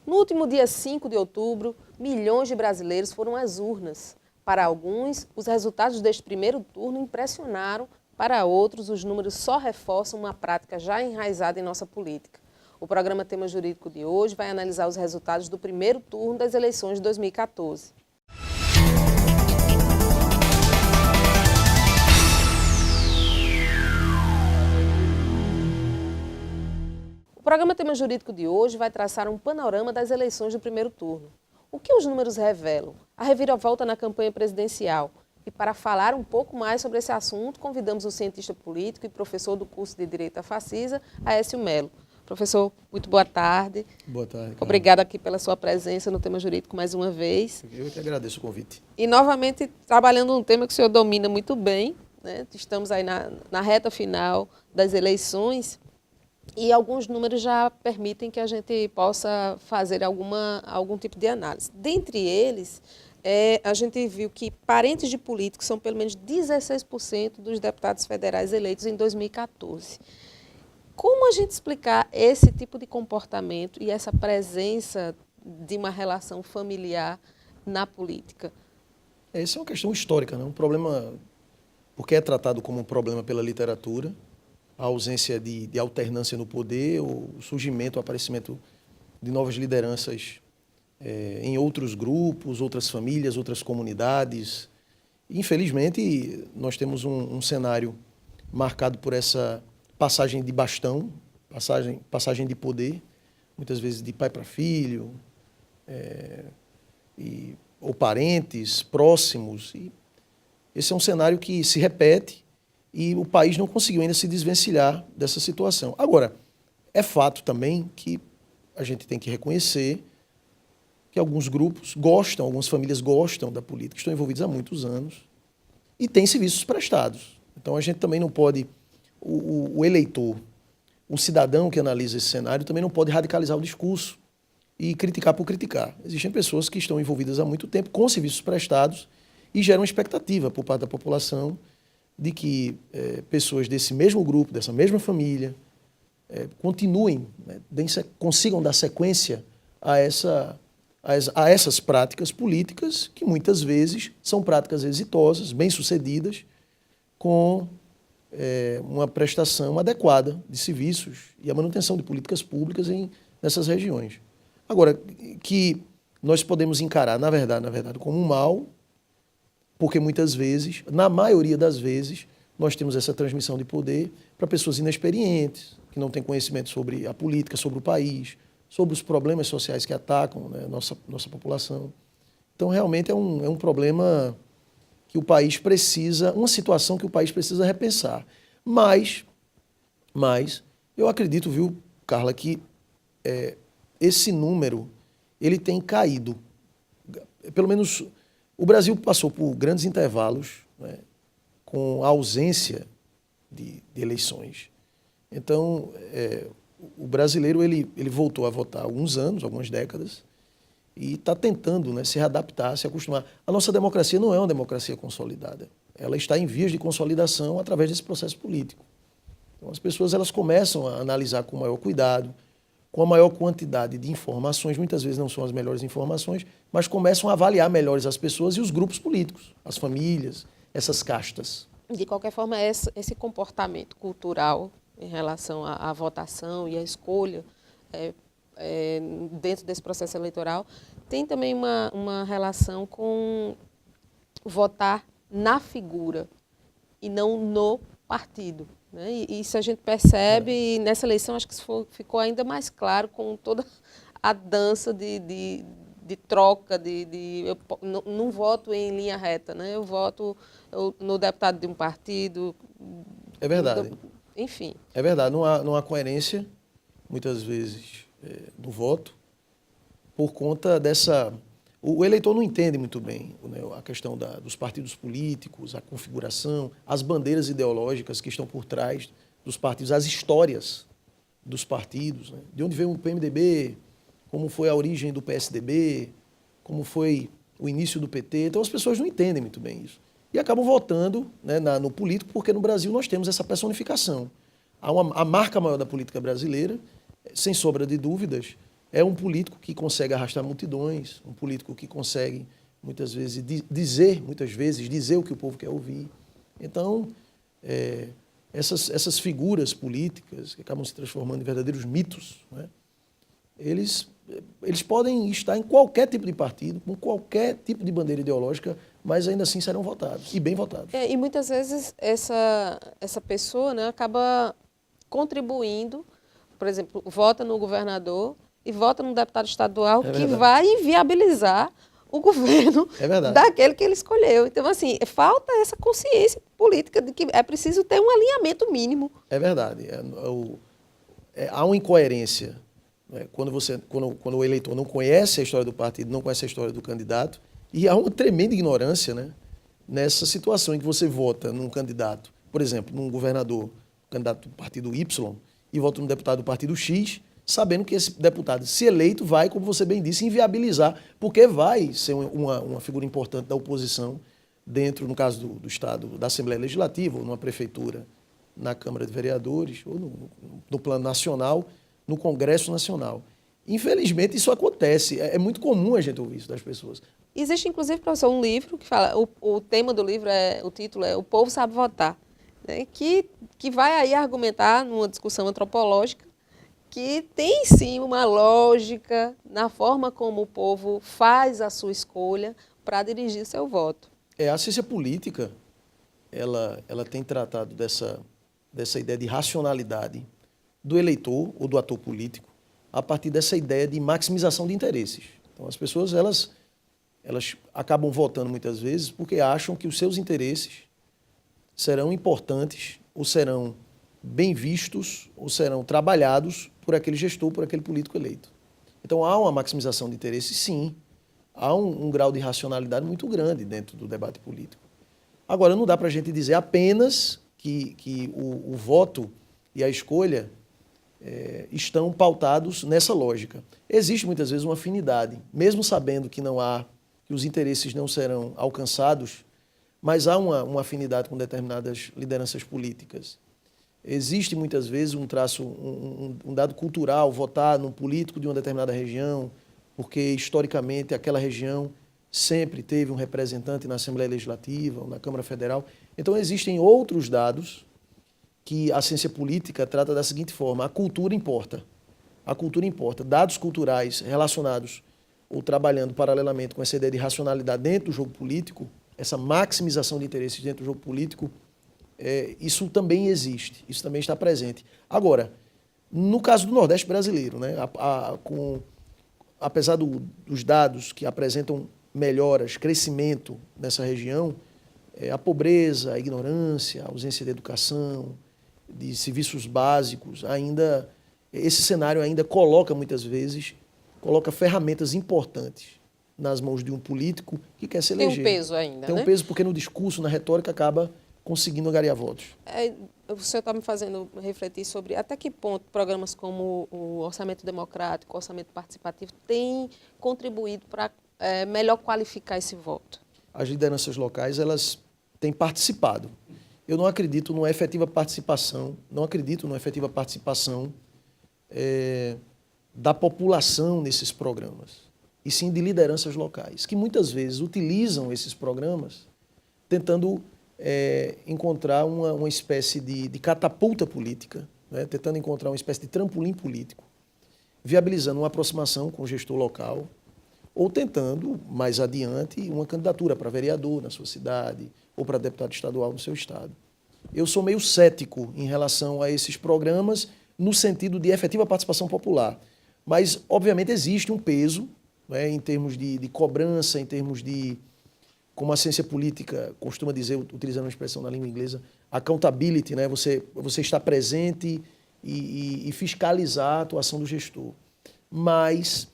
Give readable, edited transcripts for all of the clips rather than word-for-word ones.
No último dia 5 de outubro, milhões de brasileiros foram às urnas. Para alguns, os resultados deste primeiro turno impressionaram, para outros, os números só reforçam uma prática já enraizada em nossa política. O programa Tema Jurídico de hoje vai analisar os resultados do primeiro turno das eleições de 2014. O programa Tema Jurídico de hoje vai traçar um panorama das eleições do primeiro turno. O que os números revelam? A reviravolta na campanha presidencial. E para falar um pouco mais sobre esse assunto, convidamos o cientista político e professor do curso de Direito à Facisa, Aécio Melo. Professor, muito boa tarde. Boa tarde. Obrigada aqui pela sua presença no Tema Jurídico mais uma vez. Eu que agradeço o convite. E novamente trabalhando um tema que o senhor domina muito bem, né? Estamos aí na reta final das eleições e alguns números já permitem que a gente possa fazer algum tipo de análise. Dentre eles, a gente viu que parentes de políticos são pelo menos 16% dos deputados federais eleitos em 2014. Como a gente explicar esse tipo de comportamento e essa presença de uma relação familiar na política? Essa é uma questão histórica, né? Um problema, porque é tratado como um problema pela literatura, a ausência de alternância no poder, o surgimento, o aparecimento de novas lideranças em outros grupos, outras famílias, outras comunidades. Infelizmente, nós temos um cenário marcado por essa passagem de bastão, passagem de poder, muitas vezes de pai para filho, ou parentes próximos. E esse é um cenário que se repete e o país não conseguiu ainda se desvencilhar dessa situação. Agora, é fato também que a gente tem que reconhecer que alguns grupos gostam, algumas famílias gostam da política, estão envolvidos há muitos anos e têm serviços prestados. Então, a gente também não pode, o eleitor, o cidadão que analisa esse cenário, também não pode radicalizar o discurso e criticar por criticar. Existem pessoas que estão envolvidas há muito tempo com serviços prestados e geram expectativa por parte da população de que pessoas desse mesmo grupo, dessa mesma família, continuem, né, consigam dar sequência a essas práticas políticas que muitas vezes são práticas exitosas, bem-sucedidas, com uma prestação adequada de serviços e a manutenção de políticas públicas nessas regiões. Agora, que nós podemos encarar, na verdade, como um mal, porque muitas vezes, na maioria das vezes, nós temos essa transmissão de poder para pessoas inexperientes, que não têm conhecimento sobre a política, sobre o país, sobre os problemas sociais que atacam, né, nossa população. Então, realmente é um problema que o país precisa, uma situação que o país precisa repensar. Mas eu acredito, viu, Carla, que esse número ele tem caído. Pelo menos o Brasil passou por grandes intervalos, né, com a ausência de eleições. Então, o brasileiro ele voltou a votar há alguns anos, algumas décadas, e está tentando, né, se readaptar, se acostumar. A nossa democracia não é uma democracia consolidada. Ela está em vias de consolidação através desse processo político. Então, as pessoas elas começam a analisar com maior cuidado, com a maior quantidade de informações, muitas vezes não são as melhores informações, mas começam a avaliar melhores as pessoas e os grupos políticos, as famílias, essas castas. De qualquer forma, esse comportamento cultural em relação à votação e à escolha dentro desse processo eleitoral tem também uma relação com votar na figura e não no partido. Né? E isso a gente percebe e nessa eleição acho que isso ficou ainda mais claro com toda a dança de troca, eu não voto em linha reta, né? Eu voto no deputado de um partido. É verdade. Enfim. É verdade, não há coerência, muitas vezes, no voto, por conta dessa... O eleitor não entende muito bem, né, a questão dos partidos políticos, a configuração, as bandeiras ideológicas que estão por trás dos partidos, as histórias dos partidos, né, de onde veio o PMDB, como foi a origem do PSDB, como foi o início do PT. Então, as pessoas não entendem muito bem isso. E acabam votando, né, no político, porque no Brasil nós temos essa personificação. A marca maior da política brasileira, sem sombra de dúvidas, é um político que consegue arrastar multidões, um político que consegue, muitas vezes, dizer o que o povo quer ouvir. Então, essas figuras políticas que acabam se transformando em verdadeiros mitos, né? Eles podem estar em qualquer tipo de partido, com qualquer tipo de bandeira ideológica, mas ainda assim serão votados, e bem votados. E muitas vezes essa pessoa, né, acaba contribuindo, por exemplo, vota no governador e vota no deputado estadual que vai inviabilizar o governo daquele que ele escolheu. Então, assim, falta essa consciência política de que é preciso ter um alinhamento mínimo. É verdade. Há uma incoerência. Quando o eleitor não conhece a história do partido, não conhece a história do candidato, e há uma tremenda ignorância, né, nessa situação em que você vota num candidato, por exemplo, num governador, candidato do partido Y, e vota num deputado do partido X, sabendo que esse deputado, se eleito, vai, como você bem disse, inviabilizar, porque vai ser uma figura importante da oposição dentro, no caso do Estado, da Assembleia Legislativa, ou numa prefeitura, na Câmara de Vereadores, ou no plano nacional, no Congresso Nacional. Infelizmente, isso acontece. É muito comum a gente ouvir isso das pessoas. Existe, inclusive, professor, um livro que fala, o tema do livro, o título é O Povo Sabe Votar, né, que vai aí argumentar numa discussão antropológica que tem, sim, uma lógica na forma como o povo faz a sua escolha para dirigir seu voto. A ciência política, ela tem tratado dessa ideia de racionalidade do eleitor ou do ator político a partir dessa ideia de maximização de interesses. Então, as pessoas, elas acabam votando muitas vezes porque acham que os seus interesses serão importantes ou serão bem vistos ou serão trabalhados por aquele gestor, por aquele político eleito. Então, há uma maximização de interesses, sim. Há um grau de racionalidade muito grande dentro do debate político. Agora, não dá para a gente dizer apenas que o voto e a escolha estão pautados nessa lógica. Existe, muitas vezes, uma afinidade, mesmo sabendo que os interesses não serão alcançados, mas há uma afinidade com determinadas lideranças políticas. Existe, muitas vezes, um traço, um dado cultural, votar num político de uma determinada região, porque, historicamente, aquela região sempre teve um representante na Assembleia Legislativa ou na Câmara Federal. Então, existem outros dados que a ciência política trata da seguinte forma: a cultura importa. A cultura importa. Dados culturais relacionados ou trabalhando paralelamente com essa ideia de racionalidade dentro do jogo político, essa maximização de interesses dentro do jogo político, isso também existe, isso também está presente. Agora, no caso do Nordeste brasileiro, né, apesar dos dados que apresentam melhoras, crescimento nessa região, a pobreza, a ignorância, a ausência de educação, de serviços básicos, esse cenário ainda coloca, muitas vezes, ferramentas importantes nas mãos de um político que quer se eleger. Tem um peso ainda, Tem um peso porque no discurso, na retórica, acaba conseguindo angariar votos. O senhor está me fazendo refletir sobre até que ponto programas como o Orçamento Democrático, o Orçamento Participativo têm contribuído para melhor qualificar esse voto. As lideranças locais, elas têm participado. Eu não acredito numa efetiva participação, da população nesses programas, e sim de lideranças locais, que muitas vezes utilizam esses programas tentando encontrar uma espécie de catapulta política, né? Tentando encontrar uma espécie de trampolim político, viabilizando uma aproximação com o gestor local, ou tentando, mais adiante, uma candidatura para vereador na sua cidade, ou para deputado estadual no seu estado. Eu sou meio cético em relação a esses programas, no sentido de efetiva participação popular. Mas, obviamente, existe um peso, né, em termos de cobrança, em termos de, como a ciência política costuma dizer, utilizando uma expressão na língua inglesa, accountability, né, você está presente e fiscalizar a atuação do gestor. Mas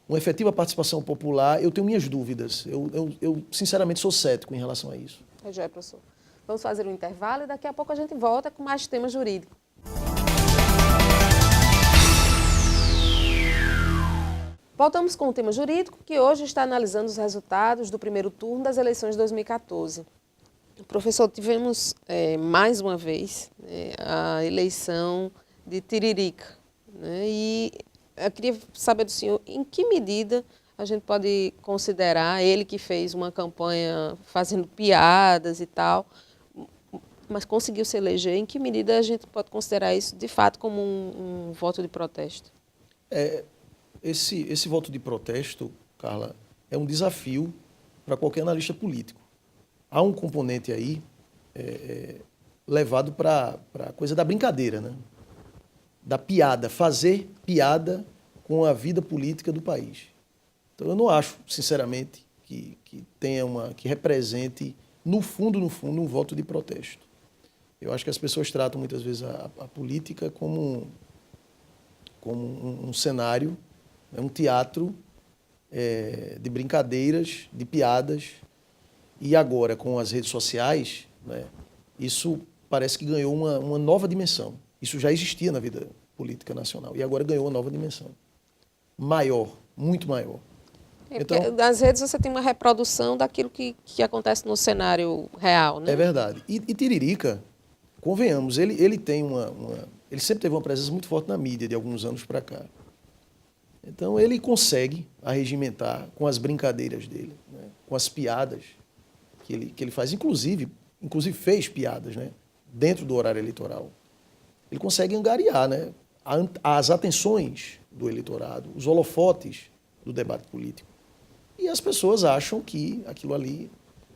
uma efetiva participação popular, eu tenho minhas dúvidas. Eu sinceramente, sou cético em relação a isso. Já é, professor. Vamos fazer um intervalo e daqui a pouco a gente volta com mais tema jurídico. Voltamos com o tema jurídico, que hoje está analisando os resultados do primeiro turno das eleições de 2014. Professor, tivemos mais uma vez a eleição de Tiririca, né? E eu queria saber do senhor em que medida a gente pode considerar ele que fez uma campanha fazendo piadas e tal, mas conseguiu se eleger, em que medida a gente pode considerar isso de fato como um voto de protesto? Esse voto de protesto, Carla, é um desafio para qualquer analista político. Há um componente aí levado para a coisa da brincadeira, né? Da piada, fazer piada com a vida política do país. Então, eu não acho, sinceramente, que que represente, no fundo, um voto de protesto. Eu acho que as pessoas tratam muitas vezes a política como um cenário, né, um teatro de brincadeiras, de piadas. E agora, com as redes sociais, né, isso parece que ganhou uma nova dimensão. Isso já existia na vida política nacional e agora ganhou uma nova dimensão. Maior, muito maior. Então, nas redes você tem uma reprodução daquilo que acontece no cenário real, né? É verdade. E Tiririca, convenhamos, ele tem ele sempre teve uma presença muito forte na mídia de alguns anos para cá. Então ele consegue arregimentar com as brincadeiras dele, né? Com as piadas que ele faz, inclusive fez piadas, né? Dentro do horário eleitoral. Ele consegue angariar, né? As atenções do eleitorado, os holofotes do debate político. E as pessoas acham que aquilo ali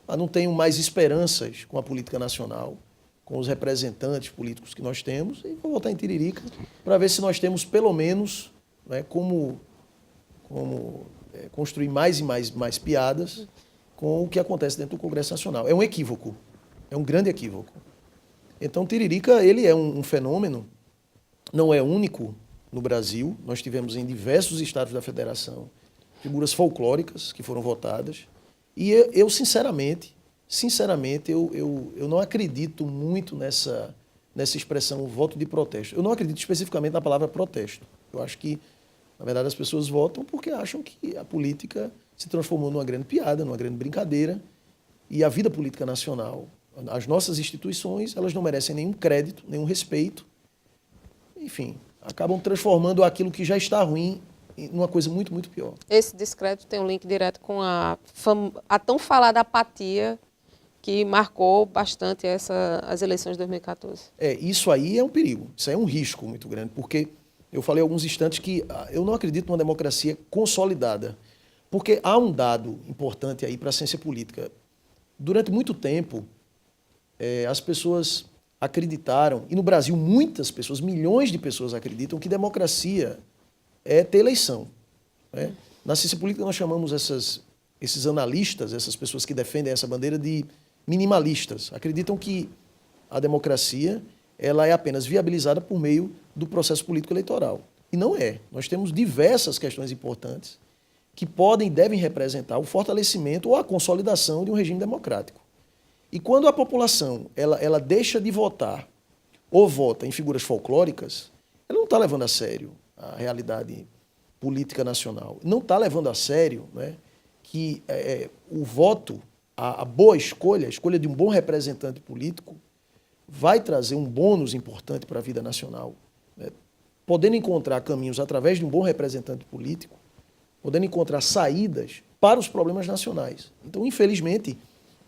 não tem mais esperanças com a política nacional, com os representantes políticos que nós temos, e vou votar em Tiririca para ver se nós temos, pelo menos, né, como construir mais e mais piadas com o que acontece dentro do Congresso Nacional. É um equívoco, é um grande equívoco. Então, Tiririca, ele é um fenômeno, não é único no Brasil. Nós tivemos em diversos estados da federação figuras folclóricas que foram votadas. E eu sinceramente, eu não acredito muito nessa expressão voto de protesto. Eu não acredito especificamente na palavra protesto. Eu acho que, na verdade, as pessoas votam porque acham que a política se transformou numa grande piada, numa grande brincadeira, e a vida política nacional, as nossas instituições, elas não merecem nenhum crédito, nenhum respeito. Enfim, acabam transformando aquilo que já está ruim numa coisa muito, muito pior. Esse descrédito tem um link direto com a tão falada apatia que marcou bastante as eleições de 2014. Isso aí é um perigo, isso aí é um risco muito grande, porque eu falei há alguns instantes que eu não acredito numa democracia consolidada, porque há um dado importante aí para a ciência política. Durante muito tempo, as pessoas acreditaram, e no Brasil muitas pessoas, milhões de pessoas acreditam que democracia é ter eleição, né? Na ciência política nós chamamos esses analistas, essas pessoas que defendem essa bandeira, de minimalistas. Acreditam que a democracia ela é apenas viabilizada por meio do processo político eleitoral. E não é. Nós temos diversas questões importantes que podem e devem representar o fortalecimento ou a consolidação de um regime democrático. E quando a população ela deixa de votar ou vota em figuras folclóricas, ela não está levando a sério a realidade política nacional. Não está levando a sério, né, que o voto, a boa escolha, a escolha de um bom representante político, vai trazer um bônus importante para a vida nacional. Né? Podendo encontrar caminhos através de um bom representante político, podendo encontrar saídas para os problemas nacionais. Então, infelizmente,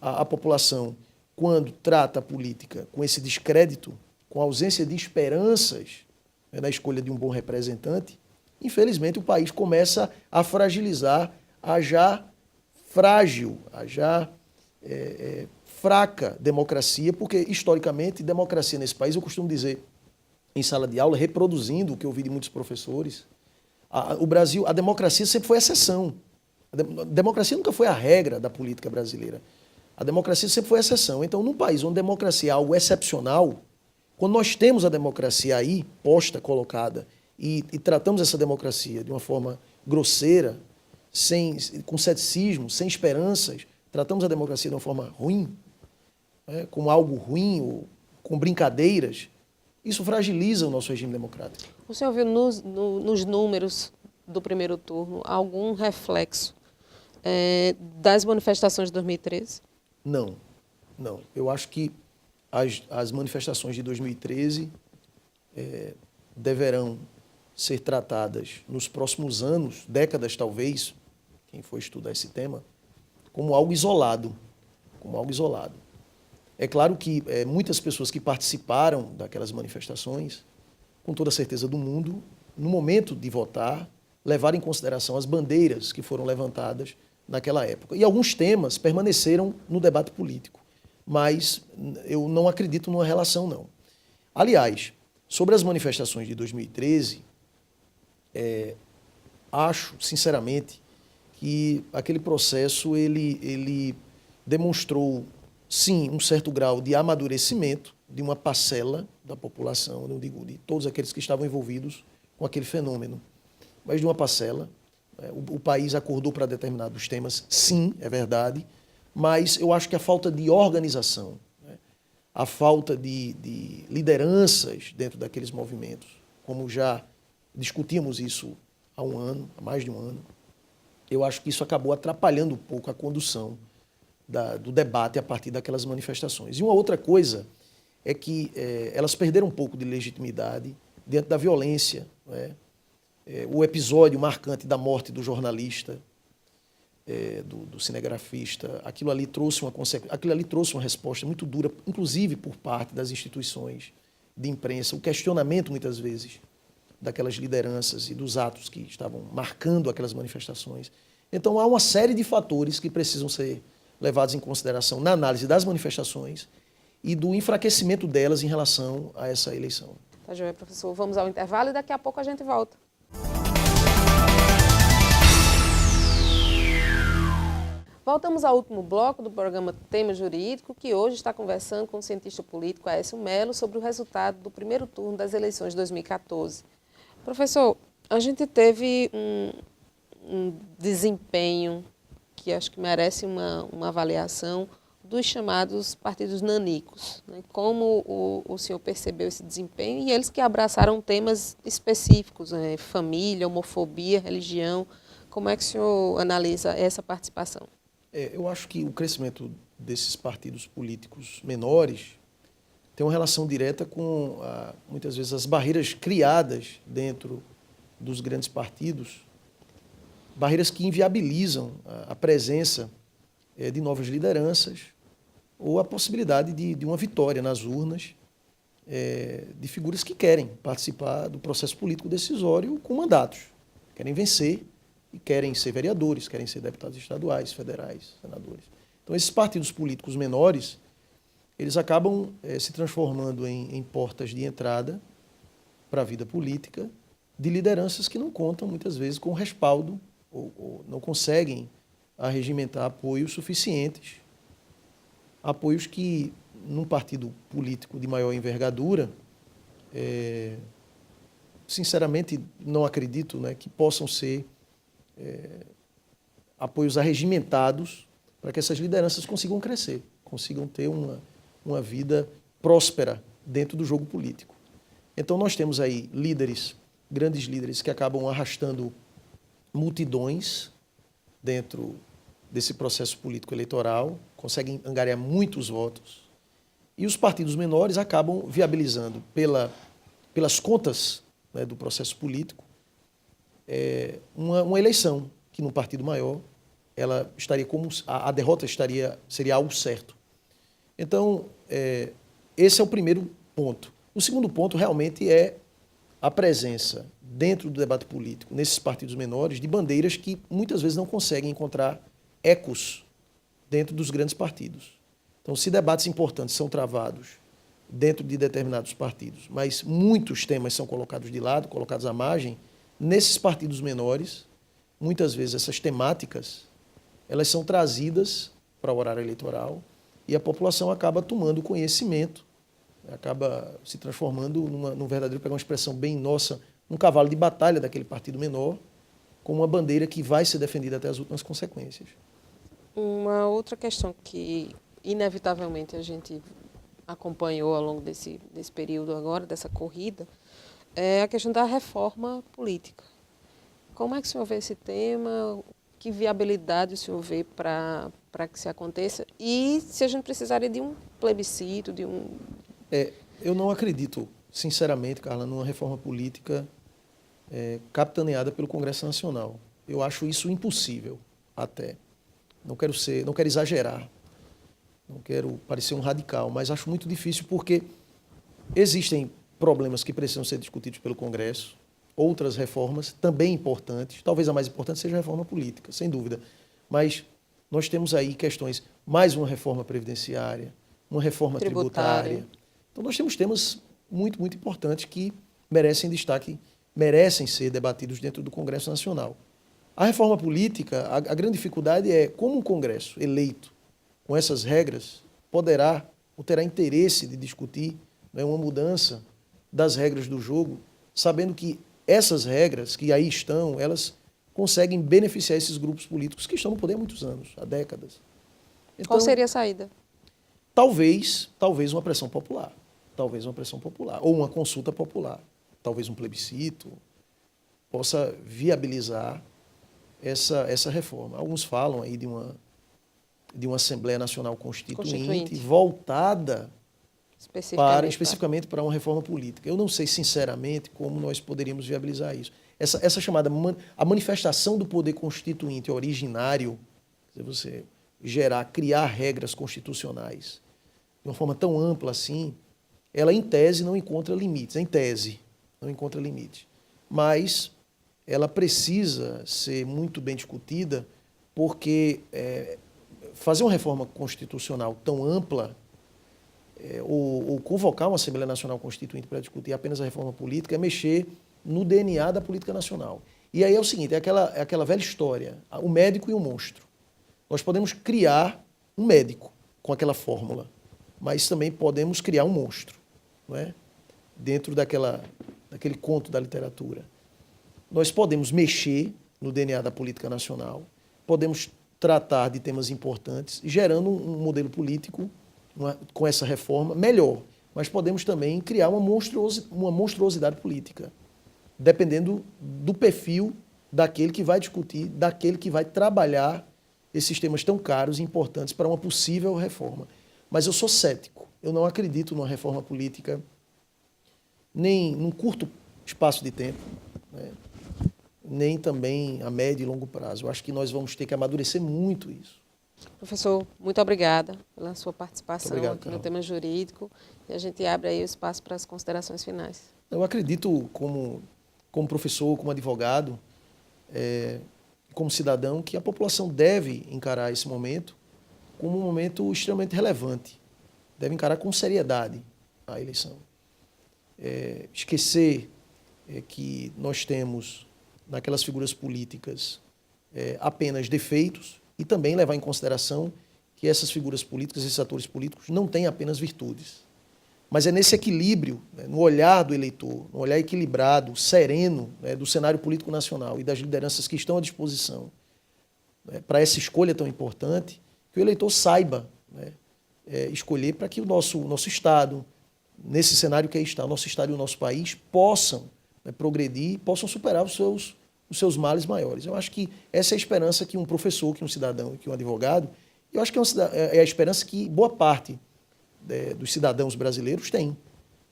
a população, quando trata a política com esse descrédito, com a ausência de esperanças, né, na escolha de um bom representante, infelizmente o país começa a fragilizar a já frágil, a já fraca democracia, porque, historicamente, democracia nesse país, eu costumo dizer em sala de aula, reproduzindo o que eu ouvi de muitos professores, o Brasil, a democracia sempre foi exceção. A democracia nunca foi a regra da política brasileira. A democracia sempre foi exceção. Então, num país onde a democracia é algo excepcional, quando nós temos a democracia aí, posta, colocada, e tratamos essa democracia de uma forma grosseira, com ceticismo, sem esperanças, tratamos a democracia de uma forma ruim, né, como algo ruim, ou com brincadeiras, isso fragiliza o nosso regime democrático. O senhor viu nos números do primeiro turno algum reflexo das manifestações de 2013? Não. Eu acho que as manifestações de 2013 deverão ser tratadas nos próximos anos, décadas talvez, quem for estudar esse tema, como algo isolado, como algo isolado. É claro que muitas pessoas que participaram daquelas manifestações, com toda a certeza do mundo, no momento de votar, levaram em consideração as bandeiras que foram levantadas naquela época. E alguns temas permaneceram no debate político, mas eu não acredito numa relação, não. Aliás, sobre as manifestações de 2013, acho, sinceramente, que aquele processo ele demonstrou, sim, um certo grau de amadurecimento de uma parcela da população, não digo de todos aqueles que estavam envolvidos com aquele fenômeno, mas de uma parcela. O país acordou para determinados temas, sim, é verdade, mas eu acho que a falta de organização, a falta de lideranças dentro daqueles movimentos, como já discutimos isso há um ano, há mais de um ano, eu acho que isso acabou atrapalhando um pouco a condução do debate a partir daquelas manifestações. E uma outra coisa é que elas perderam um pouco de legitimidade diante da violência. O episódio marcante da morte do jornalista, do cinegrafista, aquilo ali trouxe uma resposta muito dura, inclusive por parte das instituições de imprensa, o questionamento, muitas vezes, daquelas lideranças e dos atos que estavam marcando aquelas manifestações. Então, há uma série de fatores que precisam ser levados em consideração na análise das manifestações e do enfraquecimento delas em relação a essa eleição. Tá joia, professor. Vamos ao intervalo e daqui a pouco a gente volta. Voltamos ao último bloco do programa Tema Jurídico, que hoje está conversando com o cientista político Aécio Melo sobre o resultado do primeiro turno das eleições de 2014. Professor, a gente teve um desempenho que acho que merece uma avaliação dos chamados partidos nanicos. Né? Como o senhor percebeu esse desempenho e eles que abraçaram temas específicos, né? Família, homofobia, religião. Como é que o senhor analisa essa participação? Eu acho que o crescimento desses partidos políticos menores tem uma relação direta com, muitas vezes, as barreiras criadas dentro dos grandes partidos, barreiras que inviabilizam a presença de novas lideranças ou a possibilidade de uma vitória nas urnas de figuras que querem participar do processo político decisório com mandatos, querem vencer e querem ser vereadores, querem ser deputados estaduais, federais, senadores. Então, esses partidos políticos menores, eles acabam se transformando em portas de entrada para a vida política de lideranças que não contam, muitas vezes, com respaldo ou não conseguem arregimentar apoios suficientes, apoios que, num partido político de maior envergadura, sinceramente, não acredito, né, que possam ser apoios arregimentados para que essas lideranças consigam crescer, consigam ter uma vida próspera dentro do jogo político. Então, nós temos aí grandes líderes que acabam arrastando multidões dentro desse processo político eleitoral, conseguem angariar muitos votos, e os partidos menores acabam viabilizando pelas contas, né, do processo político uma eleição que, no partido maior, ela estaria como a derrota seria algo certo. Então, esse é o primeiro ponto. O segundo ponto realmente é a presença dentro do debate político, nesses partidos menores, de bandeiras que muitas vezes não conseguem encontrar ecos dentro dos grandes partidos. Então, se debates importantes são travados dentro de determinados partidos, mas muitos temas são colocados de lado, colocados à margem, nesses partidos menores, muitas vezes essas temáticas, elas são trazidas para o horário eleitoral e a população acaba tomando conhecimento, acaba se transformando num verdadeiro, pegar uma expressão bem nossa, um cavalo de batalha daquele partido menor, como uma bandeira que vai ser defendida até as últimas consequências. Uma outra questão que, inevitavelmente, a gente acompanhou ao longo desse período agora, dessa corrida, é a questão da reforma política. Como é que o senhor vê esse tema? Que viabilidade o senhor vê para que se aconteça? E se a gente precisaria de um plebiscito, de um... Eu não acredito, sinceramente, Carla, numa reforma política capitaneada pelo Congresso Nacional. Eu acho isso impossível, até. Não quero exagerar, não quero parecer um radical, mas acho muito difícil porque existem problemas que precisam ser discutidos pelo Congresso, outras reformas também importantes, talvez a mais importante seja a reforma política, sem dúvida, mas nós temos aí questões, mais uma reforma previdenciária, uma reforma tributária. Então nós temos temas muito, muito importantes que merecem destaque, merecem ser debatidos dentro do Congresso Nacional. A reforma política, a grande dificuldade é como um Congresso eleito com essas regras poderá ou terá interesse de discutir, né, uma mudança das regras do jogo, sabendo que essas regras que aí estão, elas conseguem beneficiar esses grupos políticos que estão no poder há muitos anos, há décadas. Então, qual seria a saída? Talvez uma pressão popular, ou uma consulta popular, talvez um plebiscito, possa viabilizar essa reforma. Alguns falam aí de uma Assembleia Nacional Constituinte. Voltada especificamente para uma reforma política. Eu não sei, sinceramente, como nós poderíamos viabilizar isso. Essa chamada a manifestação do poder constituinte originário, você criar regras constitucionais de uma forma tão ampla assim, ela, em tese, não encontra limites. Mas ela precisa ser muito bem discutida, porque fazer uma reforma constitucional tão ampla, ou convocar uma Assembleia Nacional Constituinte para discutir apenas a reforma política, é mexer no DNA da política nacional. E aí é o seguinte, é aquela velha história, o médico e o monstro. Nós podemos criar um médico com aquela fórmula, mas também podemos criar um monstro, não é? Dentro daquele conto da literatura. Nós podemos mexer no DNA da política nacional, podemos tratar de temas importantes, gerando um modelo político com essa reforma melhor, mas podemos também criar uma monstruosidade política, dependendo do perfil daquele que vai discutir, daquele que vai trabalhar esses temas tão caros e importantes para uma possível reforma. Mas eu sou cético, eu não acredito numa reforma política nem num curto espaço de tempo, né? Nem também a médio e longo prazo. Eu acho que nós vamos ter que amadurecer muito isso. Professor, muito obrigada pela sua participação aqui no Carol. tema jurídico, e a gente abre aí o espaço para as considerações finais. Eu acredito, como professor, como advogado, como cidadão, que a população deve encarar esse momento como um momento extremamente relevante. Deve encarar com seriedade a eleição. Esquecer que nós temos naquelas figuras políticas apenas defeitos, e também levar em consideração que essas figuras políticas, esses atores políticos, não têm apenas virtudes. Mas é nesse equilíbrio, né, no olhar do eleitor, no olhar equilibrado, sereno, né, do cenário político nacional e das lideranças que estão à disposição, né, para essa escolha tão importante, que o eleitor saiba, né, escolher para que o nosso Estado, nesse cenário que aí está, o nosso Estado e o nosso país, possam, né, progredir, possam superar os seus males maiores. Eu acho que essa é a esperança que um professor, que um cidadão, que um advogado, eu acho que é a esperança que boa parte dos cidadãos brasileiros tem.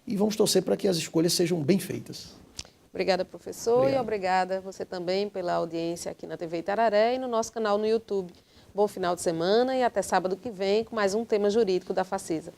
E vamos torcer para que as escolhas sejam bem feitas. Obrigada, professor, Obrigado. E obrigada você também pela audiência aqui na TV Itararé e no nosso canal no YouTube. Bom final de semana e até sábado que vem com mais um tema jurídico da Facisa.